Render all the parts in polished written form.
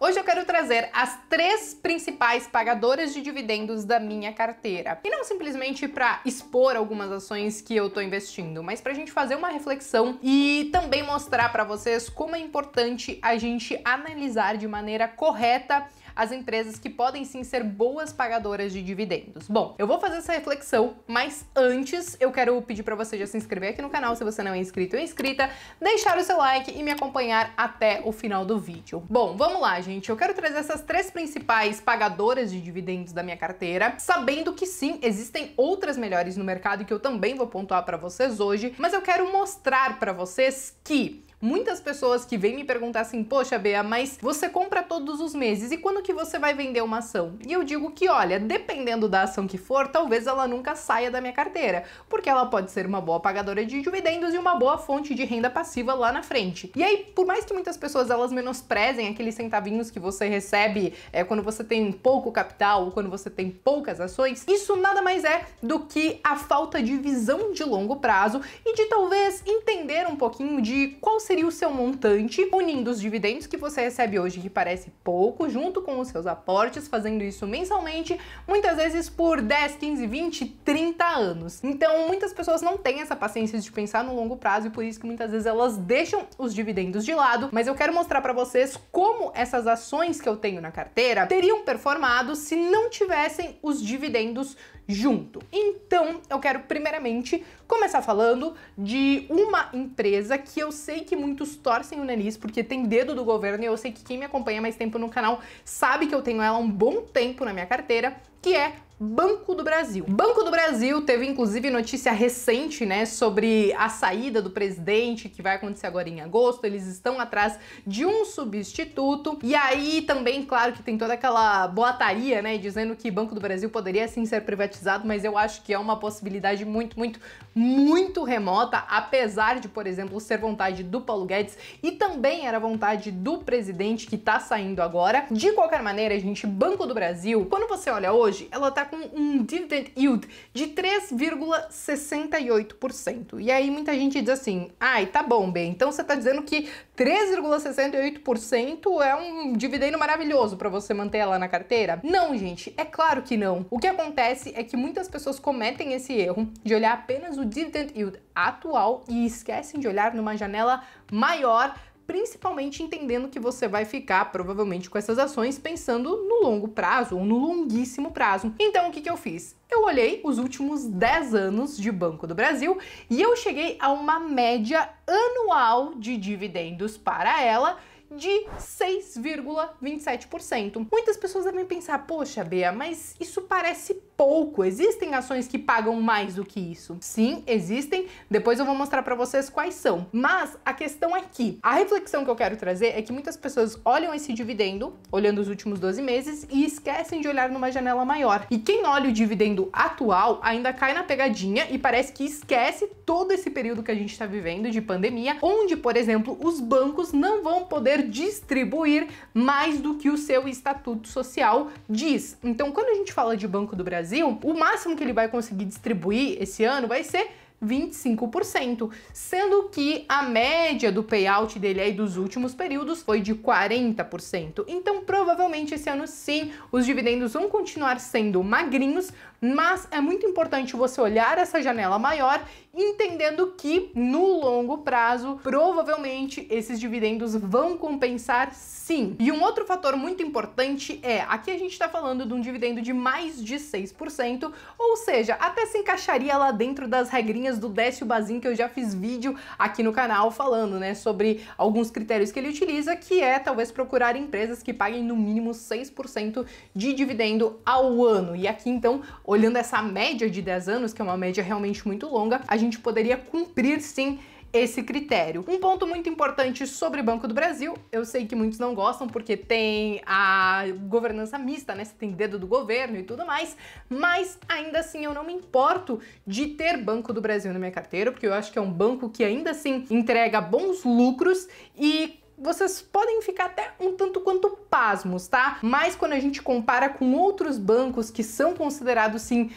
Hoje eu quero trazer as 3 principais pagadoras de dividendos da minha carteira. E não simplesmente para expor algumas ações que eu tô investindo, mas pra gente fazer uma reflexão e também mostrar para vocês como é importante a gente analisar de maneira correta as empresas que podem sim ser boas pagadoras de dividendos. Bom, eu vou fazer essa reflexão, mas antes eu quero pedir para você já se inscrever aqui no canal se você não é inscrito ou inscrita, deixar o seu like e me acompanhar até o final do vídeo. Bom, vamos lá, gente. Eu quero trazer essas 3 principais pagadoras de dividendos da minha carteira, sabendo que sim, existem outras melhores no mercado que eu também vou pontuar para vocês hoje, mas eu quero mostrar para vocês que muitas pessoas que vêm me perguntar assim, poxa, Bea, mas você compra todos os meses e quando que você vai vender uma ação? E eu digo que, olha, dependendo da ação que for, talvez ela nunca saia da minha carteira, porque ela pode ser uma boa pagadora de dividendos e uma boa fonte de renda passiva lá na frente. E aí, por mais que muitas pessoas elas menosprezem aqueles centavinhos que você recebe quando você tem pouco capital ou quando você tem poucas ações, isso nada mais é do que a falta de visão de longo prazo e de talvez entender um pouquinho de qual seria o seu montante, unindo os dividendos que você recebe hoje, que parece pouco, junto com os seus aportes, fazendo isso mensalmente, muitas vezes por 10, 15, 20, 30 anos. Então, muitas pessoas não têm essa paciência de pensar no longo prazo e por isso que muitas vezes elas deixam os dividendos de lado, mas eu quero mostrar para vocês como essas ações que eu tenho na carteira teriam performado se não tivessem os dividendos junto. Então, eu quero primeiramente começar falando de uma empresa que eu sei que muitos torcem o nariz porque tem dedo do governo e eu sei que quem me acompanha mais tempo no canal sabe que eu tenho ela há um bom tempo na minha carteira, que é Banco do Brasil. Banco do Brasil teve inclusive notícia recente, né, sobre a saída do presidente que vai acontecer agora em agosto. Eles estão atrás de um substituto e aí também, claro que tem toda aquela boataria, né, dizendo que Banco do Brasil poderia sim ser privatizado, mas eu acho que é uma possibilidade muito remota, apesar de, por exemplo, ser vontade do Paulo Guedes e também era vontade do presidente que tá saindo agora. De qualquer maneira, gente, Banco do Brasil, quando você olha hoje, ela tá com um dividend yield de 3,68%. E aí muita gente diz assim, ai, tá bom, bem, então você tá dizendo que 3,68% é um dividendo maravilhoso para você manter ela na carteira? Não, gente, é claro que não. O que acontece é que muitas pessoas cometem esse erro de olhar apenas o dividend yield atual e esquecem de olhar numa janela maior, principalmente entendendo que você vai ficar provavelmente com essas ações pensando no longo prazo ou no longuíssimo prazo. Então o que eu fiz? Eu olhei os últimos 10 anos de Banco do Brasil e eu cheguei a uma média anual de dividendos para ela de 6,27%. Muitas pessoas devem pensar, poxa, Bea, mas isso parece pouco. Existem ações que pagam mais do que isso? Sim, existem. Depois eu vou mostrar para vocês quais são. Mas a questão é que a reflexão que eu quero trazer é que muitas pessoas olham esse dividendo, olhando os últimos 12 meses e esquecem de olhar numa janela maior. E quem olha o dividendo atual ainda cai na pegadinha e parece que esquece todo esse período que a gente está vivendo de pandemia, onde, por exemplo, os bancos não vão poder distribuir mais do que o seu estatuto social diz. Então, quando a gente fala de Banco do Brasil, o máximo que ele vai conseguir distribuir esse ano vai ser 25%, sendo que a média do payout dele aí dos últimos períodos foi de 40%. Então, provavelmente esse ano sim, os dividendos vão continuar sendo magrinhos, mas é muito importante você olhar essa janela maior, entendendo que no longo prazo, provavelmente esses dividendos vão compensar sim. E um outro fator muito importante é, aqui a gente está falando de um dividendo de mais de 6%, ou seja, até se encaixaria lá dentro das regrinhas do Décio Bazin, que eu já fiz vídeo aqui no canal falando, né, sobre alguns critérios que ele utiliza, que é talvez procurar empresas que paguem no mínimo 6% de dividendo ao ano. E aqui então, olhando essa média de 10 anos, que é uma média realmente muito longa, a gente poderia cumprir sim esse critério. Um ponto muito importante sobre Banco do Brasil, eu sei que muitos não gostam porque tem a governança mista, né? Você tem dedo do governo e tudo mais, mas ainda assim eu não me importo de ter Banco do Brasil na minha carteira, porque eu acho que é um banco que ainda assim entrega bons lucros e vocês podem ficar até um tanto quanto pasmos, tá? Mas quando a gente compara com outros bancos que são considerados, sim,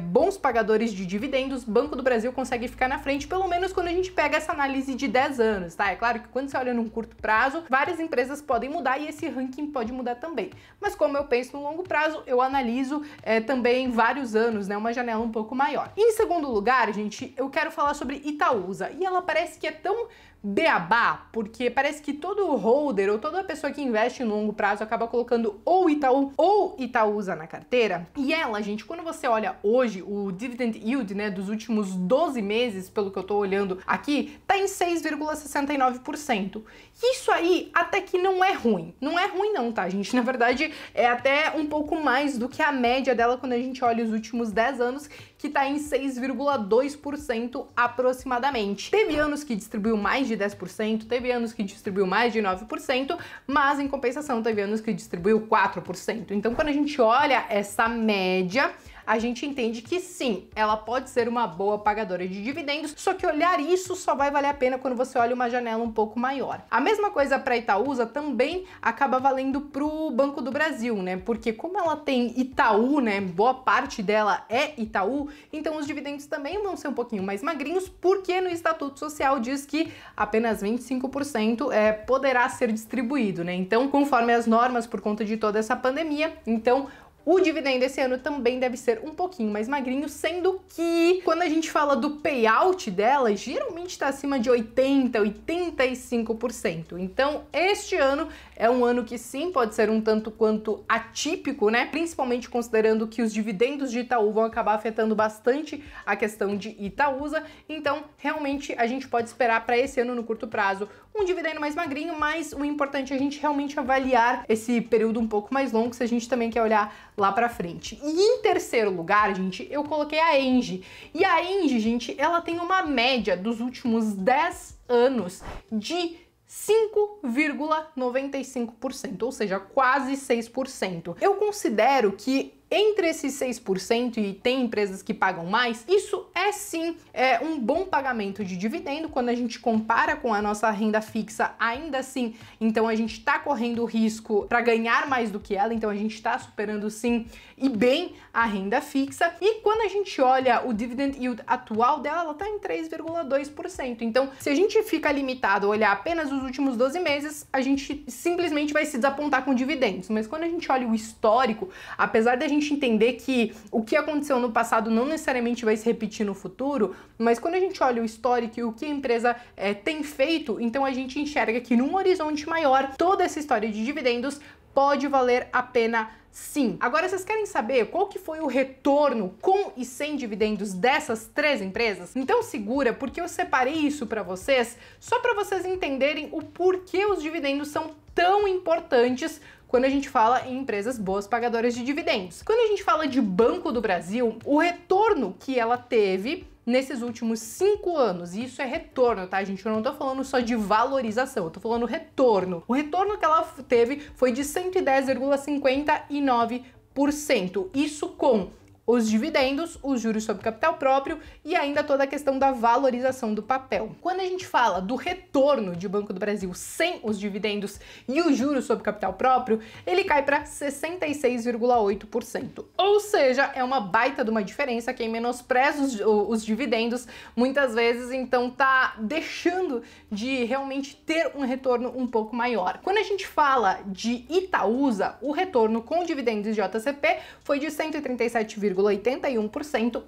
bons pagadores de dividendos, o Banco do Brasil consegue ficar na frente, pelo menos quando a gente pega essa análise de 10 anos, tá? É claro que quando você olha num curto prazo, várias empresas podem mudar e esse ranking pode mudar também. Mas como eu penso no longo prazo, eu analiso também vários anos, né? Uma janela um pouco maior. Em segundo lugar, gente, eu quero falar sobre Itaúsa. E ela parece que é tão beabá, porque parece que todo holder ou toda pessoa que investe no longo prazo acaba colocando ou Itaú ou Itaúsa na carteira. E ela, gente, quando você olha hoje o dividend yield, né, dos últimos 12 meses, pelo que eu tô olhando aqui, tá em 6,69%. Isso aí até que não é ruim. Não é ruim não, tá, gente? Na verdade, é até um pouco mais do que a média dela quando a gente olha os últimos 10 anos, que tá em 6,2% aproximadamente. Teve anos que distribuiu mais de 10%, teve anos que distribuiu mais de 9%, mas em compensação teve anos que distribuiu 4%. Então, quando a gente olha essa média, a gente entende que sim, ela pode ser uma boa pagadora de dividendos, só que olhar isso só vai valer a pena quando você olha uma janela um pouco maior. A mesma coisa para Itaúsa também acaba valendo para o Banco do Brasil, né? Porque como ela tem Itaú, né? Boa parte dela é Itaú, então os dividendos também vão ser um pouquinho mais magrinhos, porque no Estatuto Social diz que apenas 25% poderá ser distribuído, né? Então, conforme as normas por conta de toda essa pandemia, então o dividendo esse ano também deve ser um pouquinho mais magrinho, sendo que quando a gente fala do payout dela, geralmente está acima de 80%, 85%. Então, este ano é um ano que sim, pode ser um tanto quanto atípico, né? Principalmente considerando que os dividendos de Itaú vão acabar afetando bastante a questão de Itaúsa. Então, realmente, a gente pode esperar para esse ano, no curto prazo, um dividendo mais magrinho, mas o importante é a gente realmente avaliar esse período um pouco mais longo, se a gente também quer olhar lá pra frente. E em terceiro lugar, gente, eu coloquei a Engie. E a Engie, gente, ela tem uma média dos últimos 10 anos de 5,95%, ou seja, quase 6%. Eu considero que entre esses 6%, e tem empresas que pagam mais, isso é sim um bom pagamento de dividendo quando a gente compara com a nossa renda fixa, ainda assim, então a gente está correndo o risco para ganhar mais do que ela, então a gente está superando sim e bem a renda fixa, e quando a gente olha o dividend yield atual dela, ela está em 3,2%, então se a gente fica limitado a olhar apenas os últimos 12 meses, a gente simplesmente vai se desapontar com dividendos, mas quando a gente olha o histórico, apesar da gente entender que o que aconteceu no passado não necessariamente vai se repetir no futuro, mas quando a gente olha o histórico e o que a empresa tem feito, então a gente enxerga que num horizonte maior, toda essa história de dividendos pode valer a pena sim. Agora, vocês querem saber qual que foi o retorno com e sem dividendos dessas três empresas? Então segura, porque eu separei isso para vocês, só para vocês entenderem o porquê os dividendos são tão importantes quando a gente fala em empresas boas pagadoras de dividendos. Quando a gente fala de Banco do Brasil, o retorno que ela teve nesses últimos 5 anos, e isso é retorno, tá, gente? Eu não tô falando só de valorização, eu tô falando retorno. O retorno que ela teve foi de 110,59%. Isso com os dividendos, os juros sobre capital próprio e ainda toda a questão da valorização do papel. Quando a gente fala do retorno de Banco do Brasil sem os dividendos e os juros sobre capital próprio, ele cai para 66,8%. Ou seja, é uma baita de uma diferença. Quem menospreza os dividendos muitas vezes, então tá deixando de realmente ter um retorno um pouco maior. Quando a gente fala de Itaúsa, o retorno com dividendos de JCP foi de 137,81%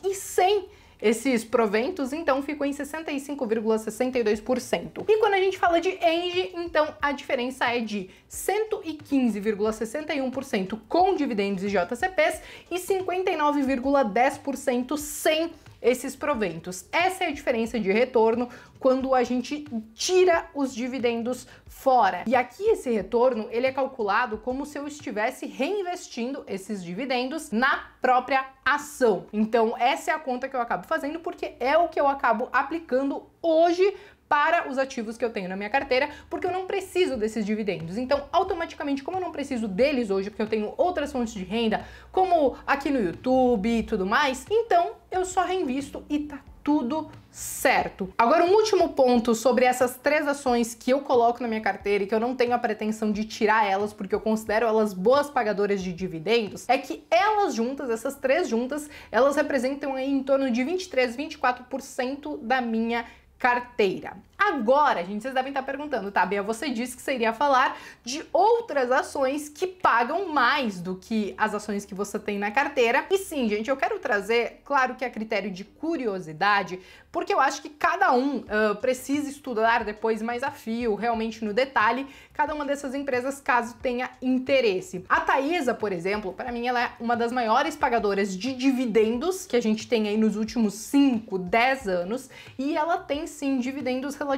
e sem esses proventos, então ficou em 65,62%. E quando a gente fala de Engie, então a diferença é de 115,61% com dividendos e JCPs e 59,10% sem esses proventos. Essa é a diferença de retorno quando a gente tira os dividendos fora. E aqui esse retorno, ele é calculado como se eu estivesse reinvestindo esses dividendos na própria ação. Então essa é a conta que eu acabo fazendo, porque é o que eu acabo aplicando hoje para os ativos que eu tenho na minha carteira, porque eu não preciso desses dividendos. Então, automaticamente, como eu não preciso deles hoje, porque eu tenho outras fontes de renda, como aqui no YouTube e tudo mais, então eu só reinvisto e tá tudo certo. Agora, um último ponto sobre essas 3 ações que eu coloco na minha carteira e que eu não tenho a pretensão de tirar elas, porque eu considero elas boas pagadoras de dividendos, é que elas juntas, essas 3 juntas, elas representam aí em torno de 23, 24% da minha carteira. Agora, gente, vocês devem estar perguntando, tá, Bia, você disse que você iria falar de outras ações que pagam mais do que as ações que você tem na carteira. E sim, gente, eu quero trazer, claro que a critério de curiosidade, porque eu acho que cada um precisa estudar depois mais a fio, realmente no detalhe, cada uma dessas empresas, caso tenha interesse. A Taesa, por exemplo, para mim ela é uma das maiores pagadoras de dividendos que a gente tem aí nos últimos 5, 10 anos, e ela tem sim dividendos relativamente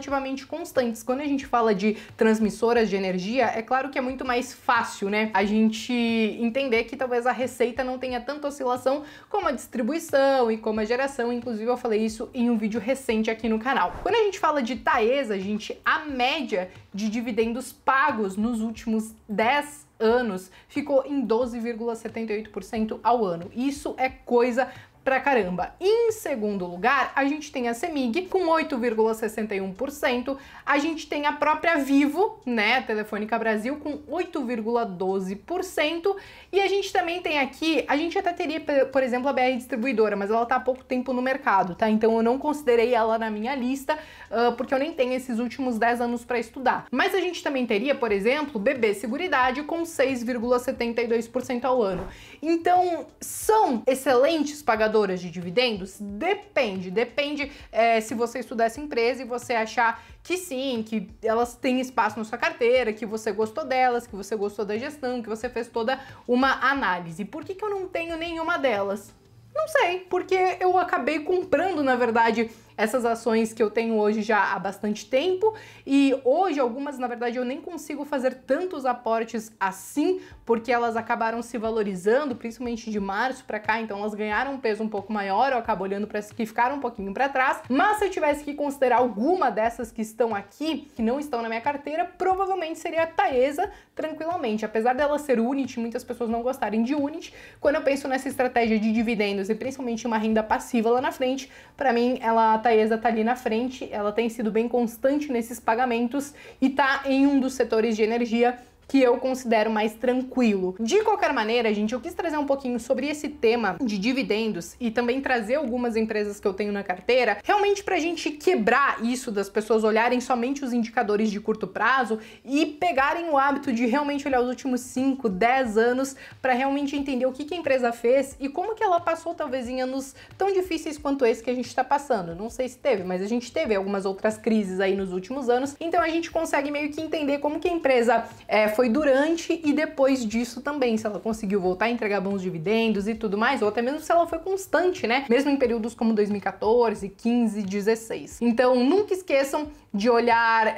constantes. Quando a gente fala de transmissoras de energia, é claro que é muito mais fácil, né, a gente entender que talvez a receita não tenha tanta oscilação como a distribuição e como a geração. Inclusive eu falei isso em um vídeo recente aqui no canal. Quando a gente fala de Taesa, gente, a média de dividendos pagos nos últimos 10 anos ficou em 12,78% ao ano. Isso é coisa pra caramba. Em segundo lugar, a gente tem a CEMIG com 8,61%, a gente tem a própria Vivo, né, a Telefônica Brasil, com 8,12%, e a gente também tem aqui, a gente até teria, por exemplo, a BR Distribuidora, mas ela tá há pouco tempo no mercado, tá? Então eu não considerei ela na minha lista, porque eu nem tenho esses últimos 10 anos para estudar. Mas a gente também teria, por exemplo, BB Seguridade com 6,72% ao ano. Então, são excelentes pagadoras de dividendos? Depende se você estudar essa empresa e você achar que sim, que elas têm espaço na sua carteira, que você gostou delas, que você gostou da gestão, que você fez toda uma análise. Por que eu não tenho nenhuma delas? Não sei, porque eu acabei comprando, na verdade, essas ações que eu tenho hoje já há bastante tempo, e hoje algumas, na verdade, eu nem consigo fazer tantos aportes assim, porque elas acabaram se valorizando, principalmente de março pra cá, então elas ganharam um peso um pouco maior, eu acabo olhando para as que ficaram um pouquinho para trás. Mas se eu tivesse que considerar alguma dessas que estão aqui, que não estão na minha carteira, provavelmente seria a Taesa, tranquilamente. Apesar dela ser Unity, muitas pessoas não gostarem de Unity, quando eu penso nessa estratégia de dividendos e principalmente uma renda passiva lá na frente, para mim a Taesa tá ali na frente, ela tem sido bem constante nesses pagamentos e tá em um dos setores de energia que eu considero mais tranquilo. De qualquer maneira, gente, eu quis trazer um pouquinho sobre esse tema de dividendos e também trazer algumas empresas que eu tenho na carteira, realmente pra gente quebrar isso das pessoas olharem somente os indicadores de curto prazo e pegarem o hábito de realmente olhar os últimos 5, 10 anos para realmente entender o que a empresa fez e como que ela passou talvez em anos tão difíceis quanto esse que a gente tá passando. Não sei se teve, mas a gente teve algumas outras crises aí nos últimos anos, então a gente consegue meio que entender como que a empresa foi durante e depois disso também, se ela conseguiu voltar a entregar bons dividendos e tudo mais, ou até mesmo se ela foi constante, né? Mesmo em períodos como 2014, 15, 16. Então, nunca esqueçam de olhar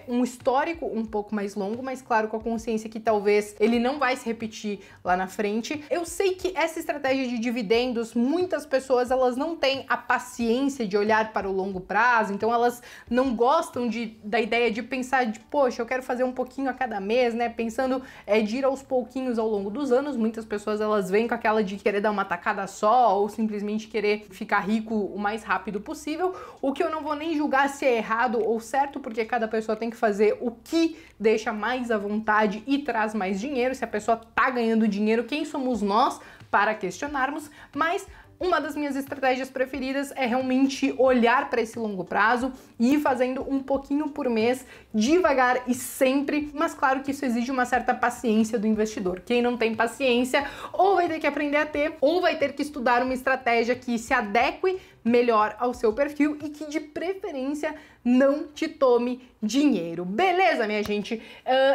um histórico um pouco mais longo, mas claro, com a consciência que talvez ele não vai se repetir lá na frente. Eu sei que essa estratégia de dividendos, muitas pessoas, elas não têm a paciência de olhar para o longo prazo, então elas não gostam da ideia de pensar de, poxa, eu quero fazer um pouquinho a cada mês, né? Pensando de ir aos pouquinhos ao longo dos anos. Muitas pessoas, elas vêm com aquela de querer dar uma tacada só ou simplesmente querer ficar rico o mais rápido possível, o que eu não vou nem julgar se é errado ou certo, porque cada pessoa tem que fazer o que deixa mais à vontade e traz mais dinheiro. Se a pessoa tá ganhando dinheiro, quem somos nós para questionarmos? Mas uma das minhas estratégias preferidas é realmente olhar para esse longo prazo e ir fazendo um pouquinho por mês, devagar e sempre, mas claro que isso exige uma certa paciência do investidor. Quem não tem paciência ou vai ter que aprender a ter, ou vai ter que estudar uma estratégia que se adeque melhor ao seu perfil e que de preferência não te tome dinheiro. Beleza, minha gente?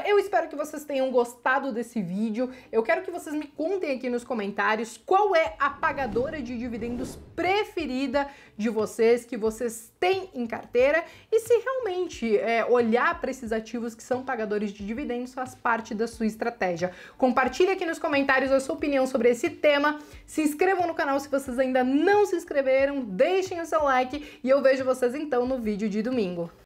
Eu espero que vocês tenham gostado desse vídeo. Eu quero que vocês me contem aqui nos comentários qual é a pagadora de dividendos preferida de vocês, que vocês têm em carteira, e se realmente olhar para esses ativos que são pagadores de dividendos faz parte da sua estratégia. Compartilhe aqui nos comentários a sua opinião sobre esse tema, se inscrevam no canal se vocês ainda não se inscreveram, deixem o seu like e eu vejo vocês então no vídeo de domingo.